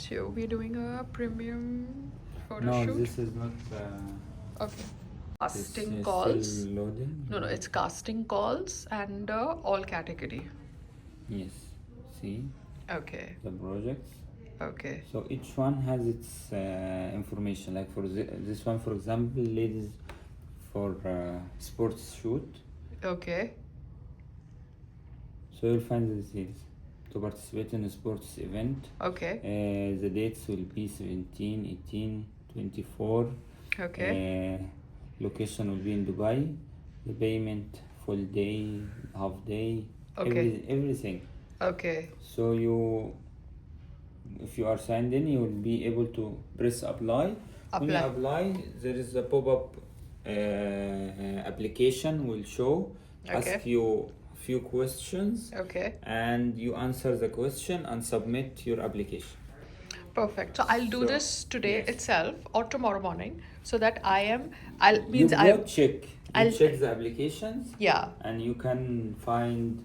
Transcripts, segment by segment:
So we're doing a premium photo No, shoot. this is not. Okay. Casting it's calls. Still loading. No, it's casting calls and all category. Yes. See Okay. the projects. Okay. So each one has its information. Like for this one, for example, ladies for sports shoot. Okay. So you'll find the details to participate in a sports event. Okay. The dates will be 17, 18, 24. Okay. Location will be in Dubai. The payment full day, half day, Okay. everything. Okay. So if you are signed in, you will be able to press apply. When you apply, there is a pop-up application will show, ask you few questions. Okay. And you answer the question and submit your application. Perfect. So I'll do this today itself or tomorrow morning, so that I'll check the applications. Yeah. And you can find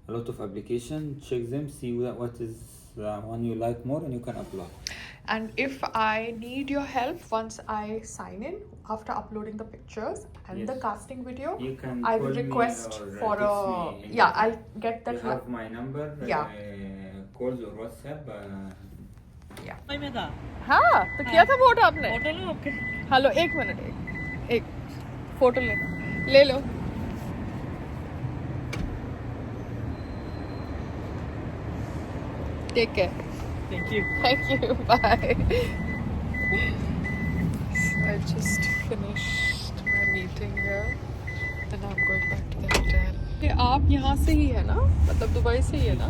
a lot of applications. Check them, see what is the one you like more, and you can apply. And if I need your help once I sign in after uploading the pictures and the casting video, you can I will request for a I'll get that. You have my number. Calls or WhatsApp. हाँ तो किया था vote आपने? Hello एक minute एक photo लेना ले लो. Take care. Thank you. Bye. So I just finished my meeting here and I'm going back to the hotel. आप यहाँ से ही है ना, मतलब दुबई से ही है ना?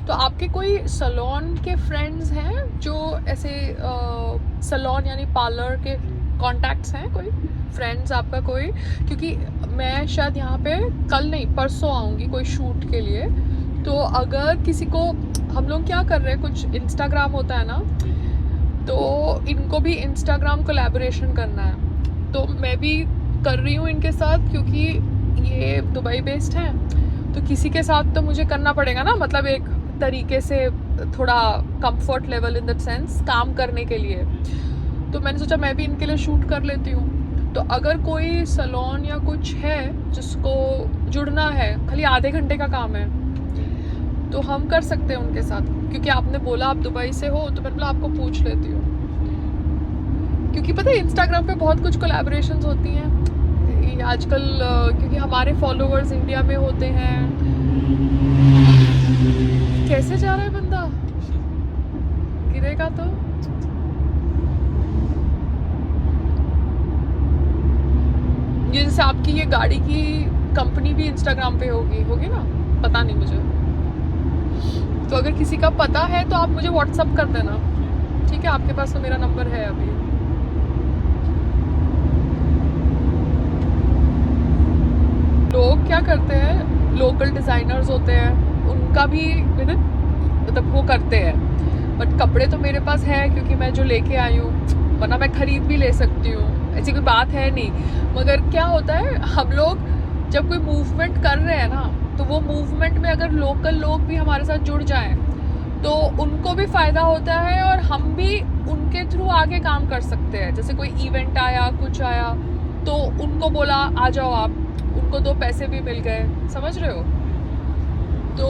तो आपके कोई सलोन के फ्रेंड्स हैं जो ऐसे सलोन यानी पार्लर के कॉन्टैक्ट्स हैं? कोई फ्रेंड्स आपका कोई? क्योंकि मैं शायद यहाँ पे कल नहीं परसों आऊँगी कोई शूट के लिए. तो अगर किसी को, हम लोग क्या कर रहे हैं, कुछ इंस्टाग्राम होता है ना, तो इनको भी इंस्टाग्राम कोलैबोरेशन करना है. तो मैं भी कर रही हूँ इनके साथ, क्योंकि ये दुबई बेस्ड है. तो किसी के साथ तो मुझे करना पड़ेगा ना, मतलब एक तरीके से थोड़ा comfort level in that sense काम करने के लिए. तो मैंने सोचा मैं भी इनके लिए शूट कर लेती हूँ. तो अगर कोई सलोन या कुछ है जिसको जुड़ना है, खाली आधे घंटे का काम है, तो हम कर सकते हैं उनके साथ. क्योंकि आपने बोला आप दुबई से हो, तो मैंने बोला आपको पूछ लेती हूँ. क्योंकि पता है इंस्टाग्राम पे बहुत कुछ कोलैबोरेशंस होती हैं आजकल, क्योंकि हमारे फॉलोअर्स इंडिया में होते हैं. कैसे जा रहा है बंदा? गिरेगा तो. ये जैसे आपकी ये गाड़ी की कंपनी भी इंस्टाग्राम पे होगी ना, पता नहीं मुझे. तो अगर किसी का पता है तो आप मुझे व्हाट्सअप कर देना, ठीक है? आपके पास तो मेरा नंबर है अभी. लोग क्या करते हैं, लोकल डिज़ाइनर्स होते हैं, उनका भी मतलब वो करते हैं. बट कपड़े तो मेरे पास है, क्योंकि मैं जो लेके आई हूँ, वरना मैं ख़रीद भी ले सकती हूँ, ऐसी कोई बात है नहीं. मगर क्या होता है, हम लोग जब कोई मूवमेंट कर रहे हैं ना, तो वो मूवमेंट में अगर लोकल लोग भी हमारे साथ जुड़ जाएं, तो उनको भी फ़ायदा होता है और हम भी उनके थ्रू आगे काम कर सकते हैं. जैसे कोई इवेंट आया, कुछ आया, तो उनको बोला आ जाओ आप, उनको 2 पैसे भी मिल गए. समझ रहे हो? तो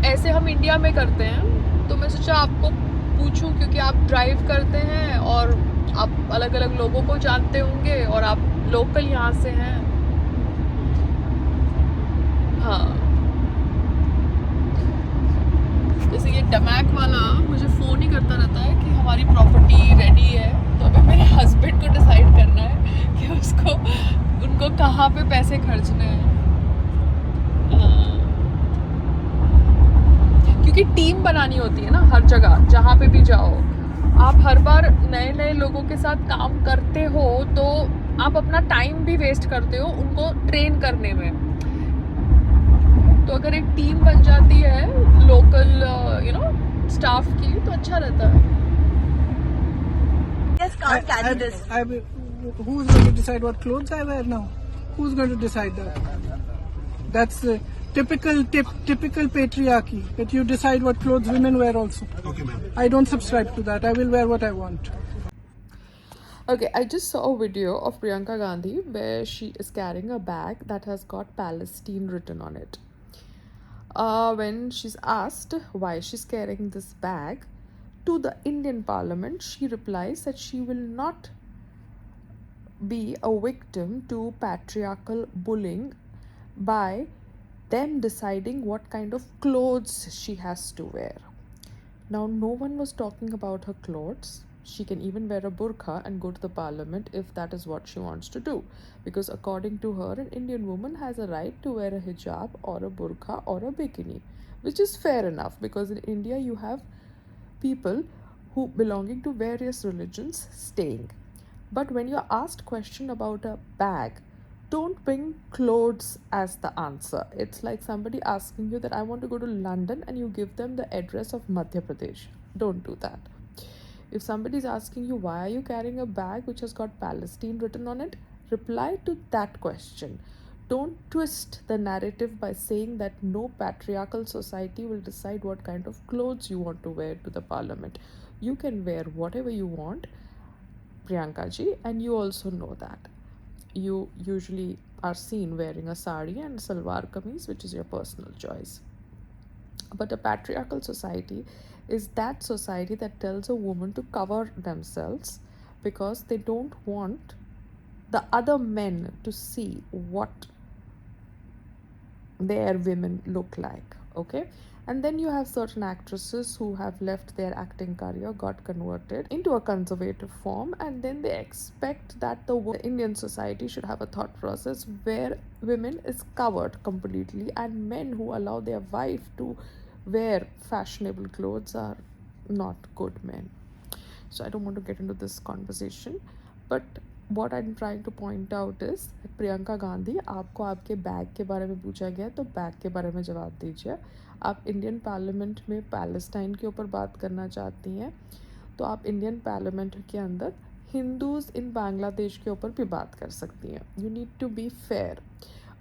ऐसे हम इंडिया में करते हैं. तो मैं सोचा आपको पूछूं, क्योंकि आप ड्राइव करते हैं और आप अलग अलग लोगों को जानते होंगे और आप लोकल यहाँ से हैं. हाँ, जैसे ये डमैक वाला मुझे फ़ोन ही करता रहता है कि हमारी प्रॉपर्टी रेडी है. तो अभी मेरे हस्बैंड को डिसाइड करना है कि उनको कहाँ पे पैसे खर्चने हैं. क्योंकि टीम बनानी होती है ना हर जगह, जहाँ पे भी जाओ. आप हर बार नए नए लोगों के साथ काम करते हो, तो आप अपना टाइम भी वेस्ट करते हो उनको ट्रेन करने में. तो अगर एक टीम बन जाती है लोकल स्टाफ की, तो अच्छा रहता है. Yes, can't carry this. Who's going to decide what clothes I wear now? Who's going to decide that? typical patriarchy, that you decide what clothes women wear also. Okay, ma'am. I don't subscribe to that. I will wear what I want. Okay, I just saw a video of Priyanka Gandhi where she is carrying a bag that has got Palestine written on it. When she's asked why she's carrying this bag to the Indian Parliament, she replies that she will not be a victim to patriarchal bullying by them deciding what kind of clothes she has to wear. Now, no one was talking about her clothes. She can even wear a burqa and go to the parliament if that is what she wants to do. Because according to her, an Indian woman has a right to wear a hijab or a burqa or a bikini, which is fair enough because in India you have people who belonging to various religions staying. But when you're asked question about a bag, don't bring clothes as the answer. It's like somebody asking you that I want to go to London and you give them the address of Madhya Pradesh. Don't do that. If somebody is asking you why are you carrying a bag which has got Palestine written on it, reply to that question. Don't twist the narrative by saying that no patriarchal society will decide what kind of clothes you want to wear to the parliament. You can wear whatever you want, Priyanka ji, and you also know that. You usually are seen wearing a sari and salwar kameez, which is your personal choice. But a patriarchal society is that society that tells a woman to cover themselves because they don't want the other men to see what their women look like. Okay, and then you have certain actresses who have left their acting career, got converted into a conservative form, and then they expect that the Indian society should have a thought process where women is covered completely, and men who allow their wife to wear fashionable clothes are not good men. So I don't want to get into this conversation, but what I'm trying to point out is Priyanka Gandhi, आपको आपके bag के बारे में पूछा गया तो bag के बारे में जवाब दीजिए. आप इंडियन पार्लियामेंट में पैलेस्टाइन के ऊपर बात करना चाहती हैं तो आप इंडियन पार्लियामेंट के अंदर हिंदूज इन बांग्लादेश के ऊपर भी बात कर सकती हैं. You need to be fair.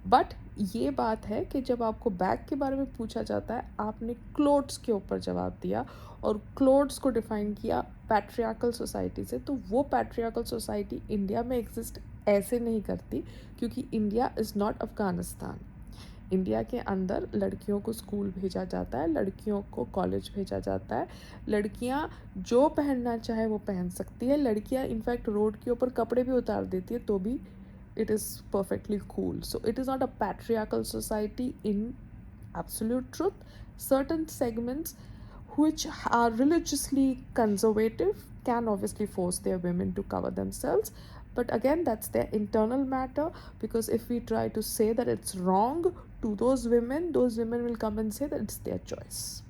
But ये बात है कि जब आपको बैग के बारे में पूछा जाता है, आपने क्लोथ्स के ऊपर जवाब दिया और क्लोथ्स को डिफाइन किया पैट्रियार्कल सोसाइटी से, तो वो पैट्रियार्कल सोसाइटी इंडिया में एग्जिस्ट ऐसे नहीं करती क्योंकि India is not Afghanistan. India के अंदर लड़कियों को स्कूल भेजा जाता है, लड़कियों को कॉलेज भेजा जाता है, लड़कियां जो पहनना चाहे वो पहन सकती है, लड़कियां इनफैक्ट रोड के ऊपर कपड़े भी उतार देती है तो भी it is perfectly cool. So it is not a patriarchal society in absolute truth. Certain segments which are religiously conservative can obviously force their women to cover themselves, but again that's their internal matter, because if we try to say that it's wrong to those women will come and say that it's their choice.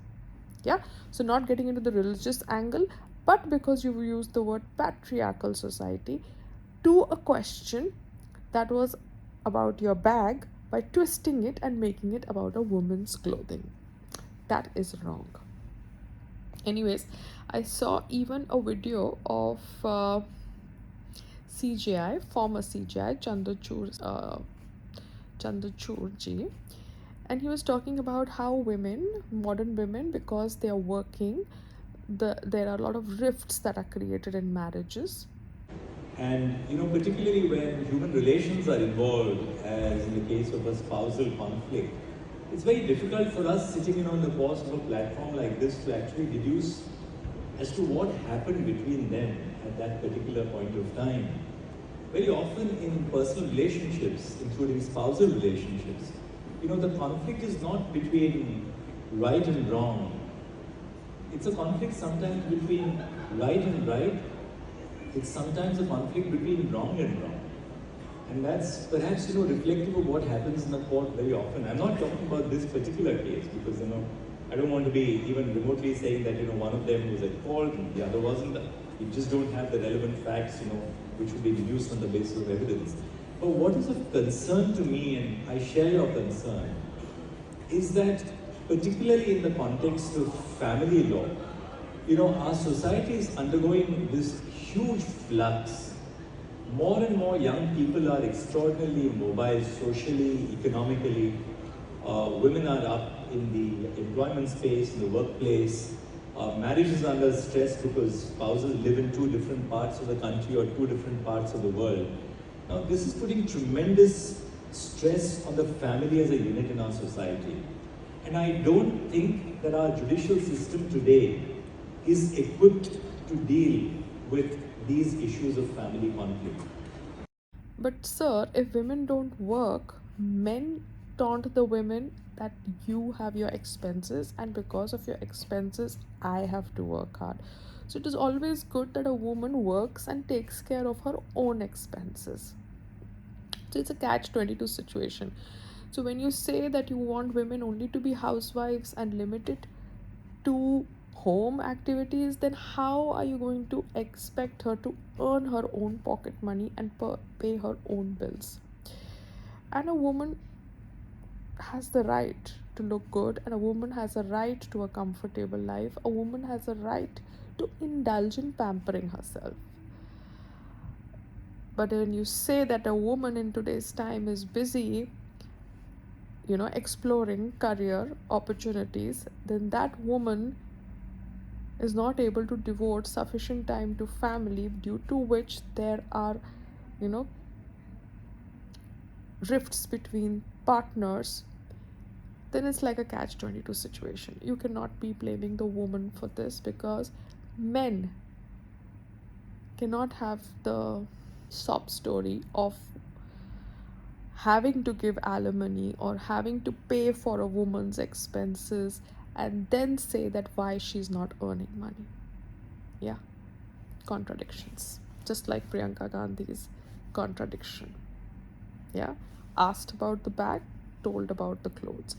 Yeah, so not getting into the religious angle, but because you've used the word patriarchal society to a question that was about your bag by twisting it and making it about a woman's clothing. That is wrong. Anyways, I saw even a video of CJI, former CJI, Chandrachud ji, and he was talking about how women, modern women, because they are working, there are a lot of rifts that are created in marriages. And particularly when human relations are involved, as in the case of a spousal conflict, it's very difficult for us sitting on the pause of a platform like this to actually deduce as to what happened between them at that particular point of time. Very often in personal relationships, including spousal relationships, the conflict is not between right and wrong. It's a conflict sometimes between right and right. It's sometimes a conflict between wrong and wrong. And that's perhaps, reflective of what happens in the court very often. I'm not talking about this particular case because, I don't want to be even remotely saying that, one of them was at fault and the other wasn't. You just don't have the relevant facts, which would be deduced on the basis of evidence. But what is of concern to me, and I share your concern, is that particularly in the context of family law, our society is undergoing this huge flux. More and more young people are extraordinarily mobile socially, economically, Women are up in the employment space, in the workplace. Marriages are under stress because spouses live in two different parts of the country or two different parts of the world. Now, this is putting tremendous stress on the family as a unit in our society. And I don't think that our judicial system today is equipped to deal with these issues of family conflict. But sir, if women don't work, men taunt the women that you have your expenses, and because of your expenses, I have to work hard. So it is always good that a woman works and takes care of her own expenses. So it's a catch-22 situation. So when you say that you want women only to be housewives and limited to home activities, then how are you going to expect her to earn her own pocket money and pay her own bills? And a woman has the right to look good, and a woman has a right to a comfortable life. A woman has a right to indulge in pampering herself. But when you say that a woman in today's time is busy, exploring career opportunities, then that woman is not able to devote sufficient time to family, due to which there are, you know, rifts between partners. Then it's like a catch-22 situation. You cannot be blaming the woman for this, because men cannot have the sob story of having to give alimony or having to pay for a woman's expenses and then say that why she's not earning money. Yeah, contradictions. Just like Priyanka Gandhi's contradiction. Yeah, asked about the bag, told about the clothes.